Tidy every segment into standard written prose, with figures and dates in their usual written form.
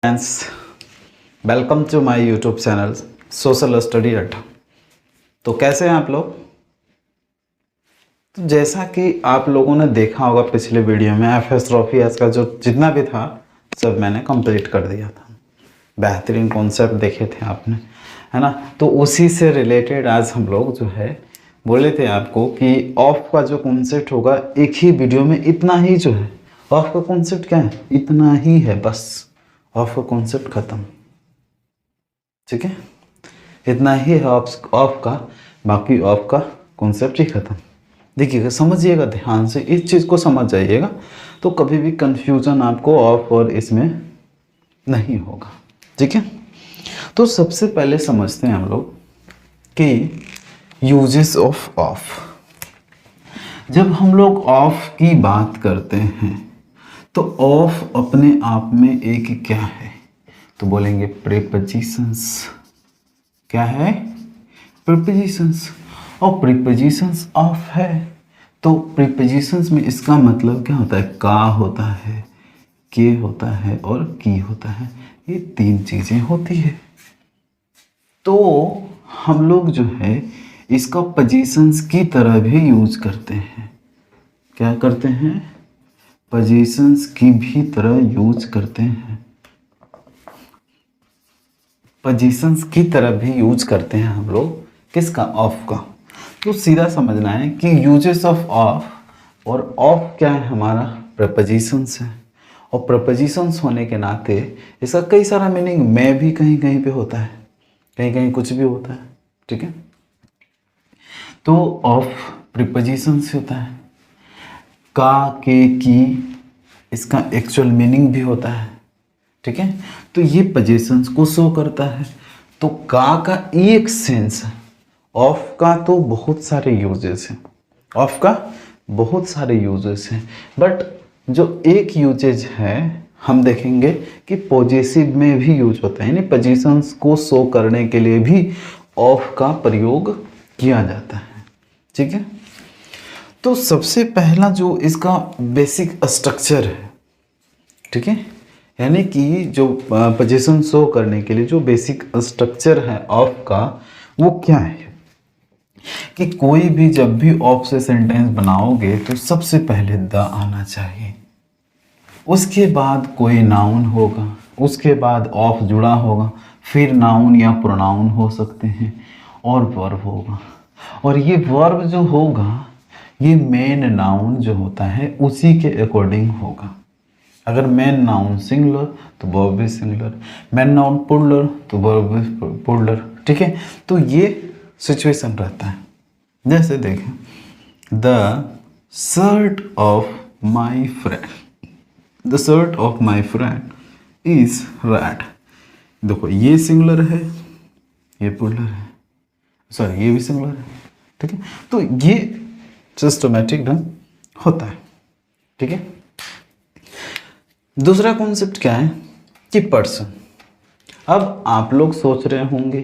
Friends, welcome to my YouTube channel social study Adda. तो कैसे हैं आप लोग? तो जैसा कि आप लोगों ने देखा होगा पिछले वीडियो में एफएस का जो जितना भी था सब मैंने कंप्लीट कर दिया था। बेहतरीन कॉन्सेप्ट देखे थे आपने, है ना। तो उसी से रिलेटेड आज हम लोग जो है बोले थे आपको कि ऑफ का जो कॉन्सेप्ट होगा एक ही वीडियो में इतना ही जो है। ऑफ का कॉन्सेप्ट क्या है? इतना ही है बस। ऑफ का कॉन्सेप्ट खत्म, ठीक है। इतना ही है ऑफ का, बाकी ऑफ का कॉन्सेप्ट ही खत्म। देखिएगा, समझिएगा ध्यान से, इस चीज़ को समझ जाइएगा तो कभी भी कंफ्यूजन आपको ऑफ और इसमें नहीं होगा, ठीक है। तो सबसे पहले समझते हैं हम लोग कि यूजेस ऑफ ऑफ। जब हम लोग ऑफ की बात करते हैं तो ऑफ अपने आप में एक क्या है? तो बोलेंगे प्रीपोजिशंस। क्या है? प्रीपोजिशंस। और प्रीपोजिशंस ऑफ है तो प्रीपोजिशंस में इसका मतलब क्या होता है? का होता है, के होता है और की होता है। ये तीन चीज़ें होती है। तो हम लोग जो है इसका पोजीशंस की तरह भी यूज करते हैं। क्या करते हैं? पोजीशंस की भी तरह यूज करते हैं। पोजीशंस की तरह भी यूज करते हैं हम लोग। किसका? ऑफ का। तो सीधा समझना है कि यूजेस ऑफ ऑफ, और ऑफ क्या है? हमारा प्रपोजिशंस है। और प्रपोजिशंस होने के नाते इसका कई सारा मीनिंग में भी कहीं कहीं पे होता है, कहीं कहीं कुछ भी होता है, ठीक है। तो ऑफ प्रीपोजिशंस होता है। का, के, की इसका एक्चुअल मीनिंग भी होता है, ठीक है। तो ये पोजीशंस को शो करता है। तो का एक सेंस है, ऑफ का तो बहुत सारे यूजेस हैं। ऑफ का बहुत सारे यूजेस हैं, बट जो एक यूजेज है हम देखेंगे कि पॉजिटिव में भी यूज होता है, यानी पोजीशंस को शो करने के लिए भी ऑफ का प्रयोग किया जाता है, ठीक है। तो सबसे पहला जो इसका बेसिक स्ट्रक्चर है, ठीक है, यानी कि जो पोजीशन शो करने के लिए जो बेसिक स्ट्रक्चर है ऑफ का, वो क्या है कि कोई भी जब भी ऑफ से सेंटेंस बनाओगे तो सबसे पहले द आना चाहिए, उसके बाद कोई नाउन होगा, उसके बाद ऑफ जुड़ा होगा, फिर नाउन या प्रोनाउन हो सकते हैं और वर्ब होगा। और ये वर्ब जो होगा ये मेन नाउन जो होता है उसी के अकॉर्डिंग होगा। अगर मेन नाउन सिंगुलर तो वर्ब भी सिंगुलर, मेन नाउन प्लूरल तो वर्ब भी प्लूरल, ठीक है। तो ये सिचुएशन रहता है। जैसे देखें, the shirt of my friend, the shirt of my friend is red. देखो ये सिंगुलर है, ये प्लूरल है, सॉरी ये भी सिंगुलर है, ठीक है। तो ये सिस्टमैटिक ढंग होता है, ठीक है। दूसरा कॉन्सेप्ट क्या है कि पर्सन। अब आप लोग सोच रहे होंगे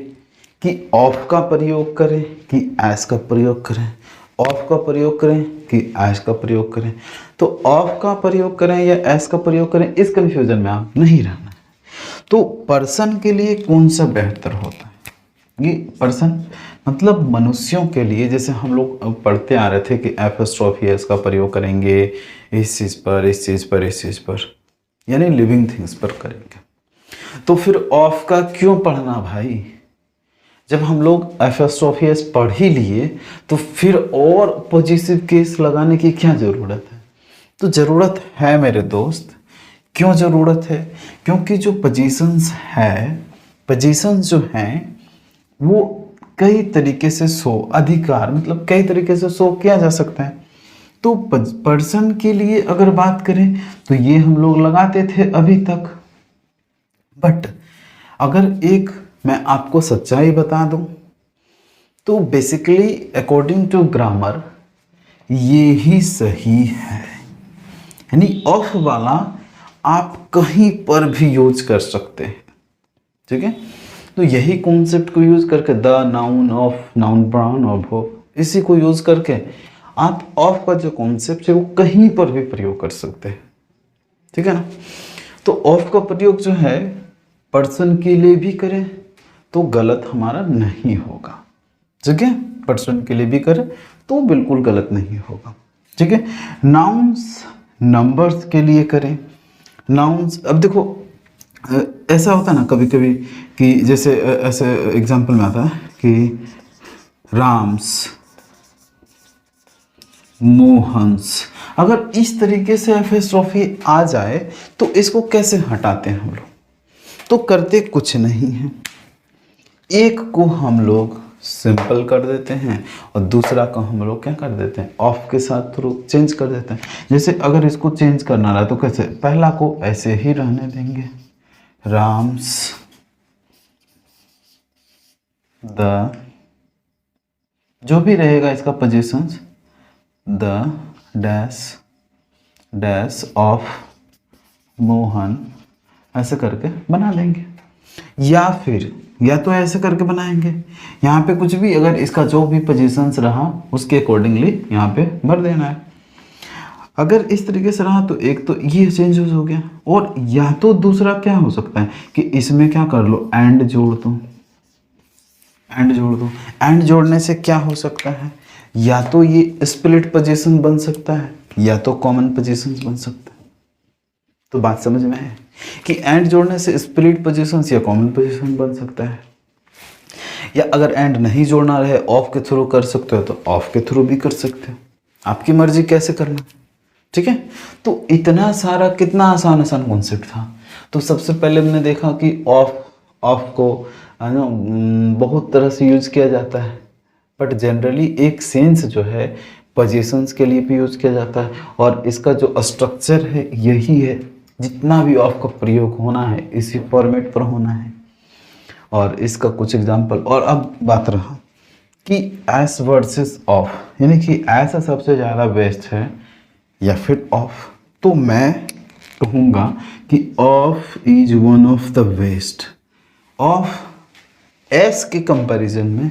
कि ऑफ का प्रयोग करें कि एस का प्रयोग करें, ऑफ का प्रयोग करें कि एस का प्रयोग करें। तो ऑफ का प्रयोग करें या एस का प्रयोग करें, इस कंफ्यूजन में आप नहीं रहना है। तो पर्सन के लिए कौन सा बेहतर होता है? ये पर्सन मतलब मनुष्यों के लिए, जैसे हम लोग पढ़ते आ रहे थे कि एपोस्ट्रोफी एस का प्रयोग करेंगे इस चीज़ पर, इस चीज़ पर, इस चीज़ पर, यानी लिविंग थिंग्स पर करेंगे। तो फिर ऑफ का क्यों पढ़ना भाई? जब हम लोग एपोस्ट्रोफी एस पढ़ ही लिए तो फिर और पॉजिटिव केस लगाने की क्या ज़रूरत है? तो ज़रूरत है मेरे दोस्त। क्यों ज़रूरत है? क्योंकि जो पोजीशंस है, पोजीशंस जो हैं वो कई तरीके से शो, अधिकार मतलब कई तरीके से शो किया जा सकता है। तो पर्सन के लिए अगर बात करें तो ये हम लोग लगाते थे अभी तक, बट अगर एक मैं आपको सच्चाई बता दूं तो बेसिकली अकॉर्डिंग टू ग्रामर ये ही सही है। यानी ऑफ वाला आप कहीं पर भी यूज कर सकते हैं, ठीक है। तो यही कॉन्सेप्ट को यूज करके the, noun, of, noun, pronoun और वर्ब, इसी को यूज करके आप ऑफ का जो कॉन्सेप्ट है वो कहीं पर भी प्रयोग कर सकते हैं, ठीक है ना। तो ऑफ का प्रयोग जो है पर्सन के लिए भी करें तो गलत हमारा नहीं होगा, ठीक है। पर्सन के लिए भी करें तो बिल्कुल गलत नहीं होगा, ठीक है। नाउन्स नंबर्स के लिए करें, नाउन्स अब देखो ऐसा होता है ना कभी कभी कि जैसे ऐसे एग्जाम्पल में आता है कि राम्स, मोहन्स, अगर इस तरीके से एपोस्ट्रोफी आ जाए तो इसको कैसे हटाते हैं हम लोग? तो करते कुछ नहीं है, एक को हम लोग सिंपल कर देते हैं और दूसरा को हम लोग क्या कर देते हैं, ऑफ के साथ थ्रू चेंज कर देते हैं। जैसे अगर इसको चेंज करना रहा तो कैसे, पहला को ऐसे ही रहने देंगे, राम्स द, जो भी रहेगा इसका positions, the dash dash of Mohan, ऐसे करके बना देंगे। या फिर या तो ऐसे करके बनाएंगे, यहाँ पे कुछ भी अगर इसका जो भी पोजीशंस रहा उसके अकॉर्डिंगली यहाँ पे भर देना है। अगर इस तरीके से रहा तो एक तो ये चेंज हो गया, और या तो दूसरा क्या हो सकता है कि इसमें क्या कर लो, एंड जोड़ दो, एंड जोड़ दो। एंड जोड़ने से क्या हो सकता है, या तो ये स्प्लिट पोजीशन बन सकता है या तो कॉमन पोजीशंस बन सकता है। तो बात समझ में है कि एंड जोड़ने से स्प्लिट पोजीशंस या कॉमन पोजीशन बन सकता है, या अगर एंड नहीं जोड़ना रहे ऑफ के थ्रू कर सकते हो तो ऑफ के थ्रू भी कर सकते हो, आपकी मर्जी कैसे करना, ठीक है। तो इतना सारा कितना आसान आसान कॉन्सेप्ट था। तो सबसे पहले हमने देखा कि ऑफ को बहुत तरह से यूज किया जाता है, बट जनरली एक सेंस जो है पोजीशंस के लिए भी यूज किया जाता है, और इसका जो स्ट्रक्चर है यही है, जितना भी ऑफ का प्रयोग होना है इसी फॉर्मेट पर होना है। और इसका कुछ एग्जांपल, और अब बात रहा कि एस वर्सेस ऑफ, यानी कि ऐसा सबसे ज़्यादा बेस्ट है या फिर ऑफ, तो मैं कहूँगा कि of is one of the best. Of S के कंपैरिजन में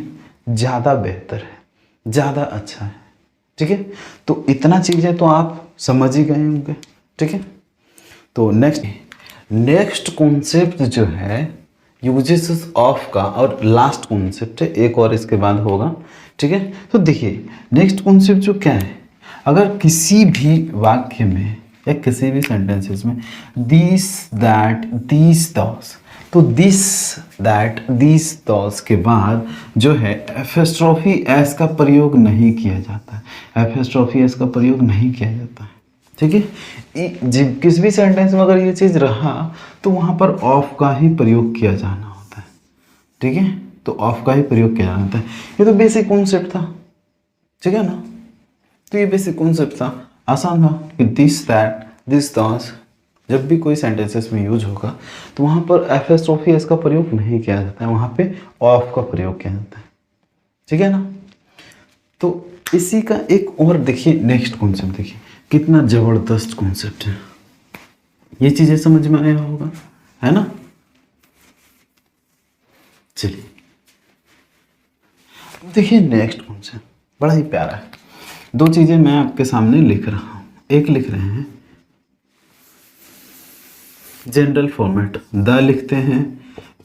ज़्यादा बेहतर है, ज़्यादा अच्छा है, ठीक है। तो इतना चीज़ें तो आप समझ ही गए होंगे, ठीक है। तो नेक्स्ट कॉन्सेप्ट जो है यूजेस ऑफ का, और लास्ट कॉन्सेप्ट है, एक और इसके बाद होगा, ठीक है। तो देखिए नेक्स्ट कॉन्सेप्ट जो क्या है, अगर किसी भी वाक्य में या किसी भी सेंटेंसेस में दिस दैट दीस दोस, तो दिस दैट दीस दोस के बाद जो है एपोस्ट्रोफी एस का प्रयोग नहीं किया जाता है, एपोस्ट्रोफी एस का प्रयोग नहीं किया जाता है, ठीक है। जब किसी भी सेंटेंस में अगर ये चीज़ रहा तो वहाँ पर ऑफ का ही प्रयोग किया जाना होता है, ठीक है। तो ऑफ का ही प्रयोग किया जाना होता है। ये तो बेसिक कॉन्सेप्ट था, ठीक है ना। तो ये बेसिक कॉन्सेप्ट था, आसान था कि दिस दैट दिस दोस जब भी कोई सेंटेंसेस में यूज होगा तो वहाँ पर एपोस्ट्रोफी एस का प्रयोग नहीं किया जाता है, वहाँ पे ऑफ का प्रयोग किया जाता है, ठीक है ना। तो इसी का एक और देखिए नेक्स्ट कॉन्सेप्ट, देखिए कितना जबरदस्त कॉन्सेप्ट है, ये चीजें समझ में आया होगा, है ना। चलिए देखिए नेक्स्ट कॉन्सेप्ट बड़ा ही प्यारा है। दो चीजें मैं आपके सामने लिख रहा हूं, एक लिख रहे हैं जनरल फॉर्मेट, द लिखते हैं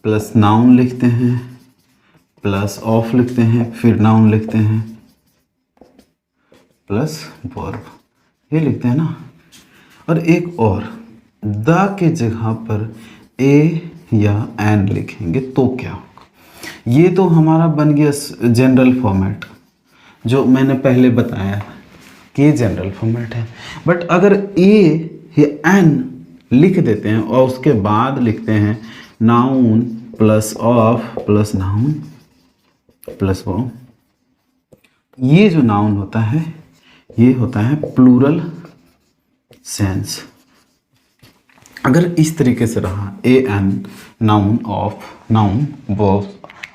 प्लस नाउन लिखते हैं प्लस ऑफ लिखते हैं, फिर नाउन लिखते हैं प्लस वर्ब, ये लिखते हैं ना। और एक और द के जगह पर ए या एन लिखेंगे तो क्या होगा, ये तो हमारा बन गया जनरल फॉर्मेट जो मैंने पहले बताया कि जनरल फॉर्मेट है। बट अगर ए या एन लिख देते हैं और उसके बाद लिखते हैं noun plus of plus noun plus verb, ये जो नाउन होता है ये होता है प्लूरल सेंस। अगर इस तरीके से रहा a an noun of noun verb,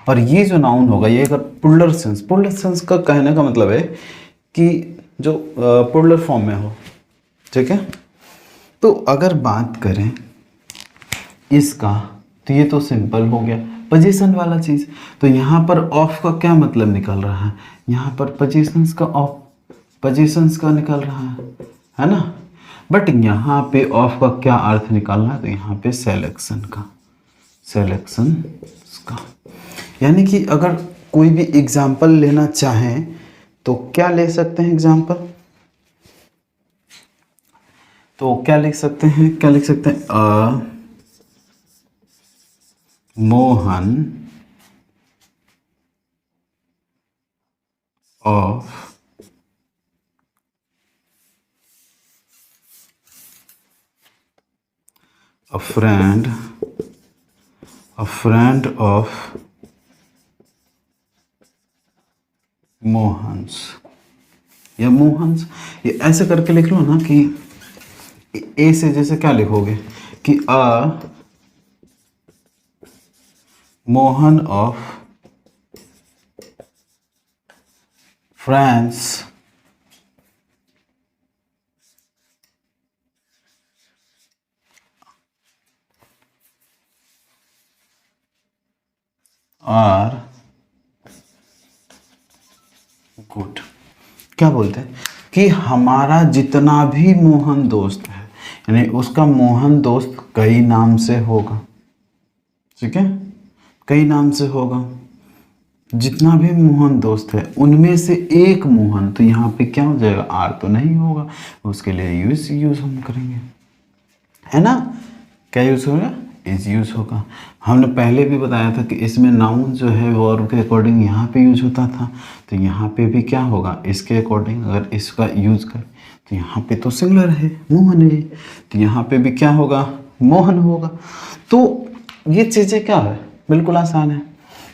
और ये जो नाउन होगा ये अगर प्लूरल सेंस का कहने का मतलब है कि जो प्लूरल फॉर्म में हो, ठीक है। तो अगर बात करें इसका तो ये तो सिंपल हो गया पोजीशन वाला चीज़। तो यहाँ पर ऑफ का क्या मतलब निकल रहा है, यहाँ पर पोजीशंस का निकल रहा है ना। बट यहाँ पे ऑफ का क्या अर्थ निकालना है, तो यहाँ पे सिलेक्शन का, सिलेक्शन का। यानी कि अगर कोई भी एग्जाम्पल लेना चाहें तो क्या ले सकते हैं एग्जाम्पल, तो क्या लिख सकते हैं, क्या लिख सकते हैं, Mohan of a friend of Mohan's या मोहन्स, ये ऐसे करके लिख लो ना कि ए से जैसे क्या लिखोगे कि Mohan of friends are good. क्या बोलते हैं कि हमारा जितना भी मोहन दोस्त है, यानी उसका मोहन दोस्त कई नाम से होगा, ठीक है, कई नाम से होगा। जितना भी मोहन दोस्त है उनमें से एक मोहन, तो यहाँ पे क्या हो जाएगा, आर तो नहीं होगा, उसके लिए यूज हम करेंगे, है ना। क्या यूज होगा, इज यूज होगा। हमने पहले भी बताया था कि इसमें नाउन जो है वर्ब के अकॉर्डिंग यहाँ पे यूज होता था, तो यहाँ पे भी क्या होगा, इसके अकॉर्डिंग अगर इसका यूज करें तो यहाँ पे तो सिंगुलर है, मोहन है, तो यहाँ पे भी क्या होगा, मोहन होगा। तो ये चीज़ें क्या है, बिल्कुल आसान है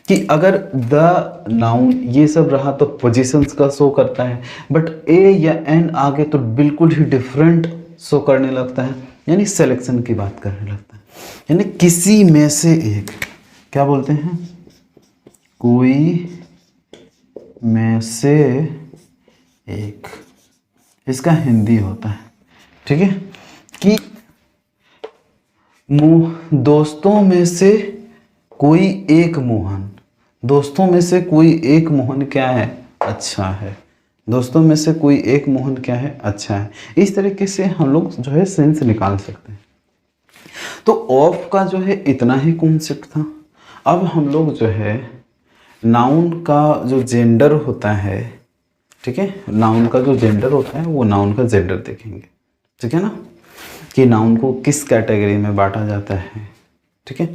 कि अगर द नाउन ये सब रहा तो पोजीशंस का शो करता है, बट ए या एन आगे तो बिल्कुल ही डिफरेंट शो करने लगता है, यानी सिलेक्शन की बात करने लगता है, यानी किसी में से एक, क्या बोलते हैं, कोई में से एक, इसका हिंदी होता है, ठीक है, कि दोस्तों में से कोई एक मोहन, दोस्तों में से कोई एक मोहन क्या है, अच्छा है, दोस्तों में से कोई एक मोहन क्या है, अच्छा है। इस तरीके से हम लोग जो है सेंस निकाल सकते हैं। तो ऑफ का जो है इतना ही कॉन्सेप्ट था। अब हम लोग जो है नाउन का जो जेंडर होता है, ठीक है, नाउन का जो जेंडर होता है वो नाउन का जेंडर देखेंगे, ठीक है ना, कि नाउन को किस कैटेगरी में बांटा जाता है, ठीक है,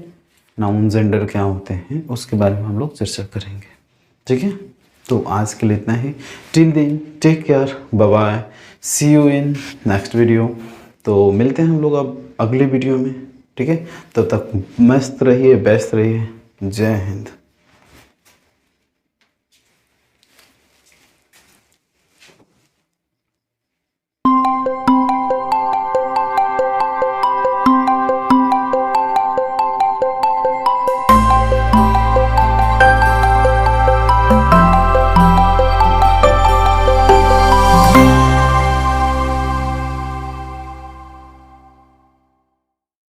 नाउन जेंडर क्या होते हैं उसके बारे में हम लोग चर्चा करेंगे, ठीक है। तो आज के लिए इतना ही। Till then take care, bye bye, see you in next video. तो मिलते हैं हम लोग अब अगले वीडियो में, ठीक है। तब तक मस्त रहिए, व्यस्त रहिए। जय हिंद।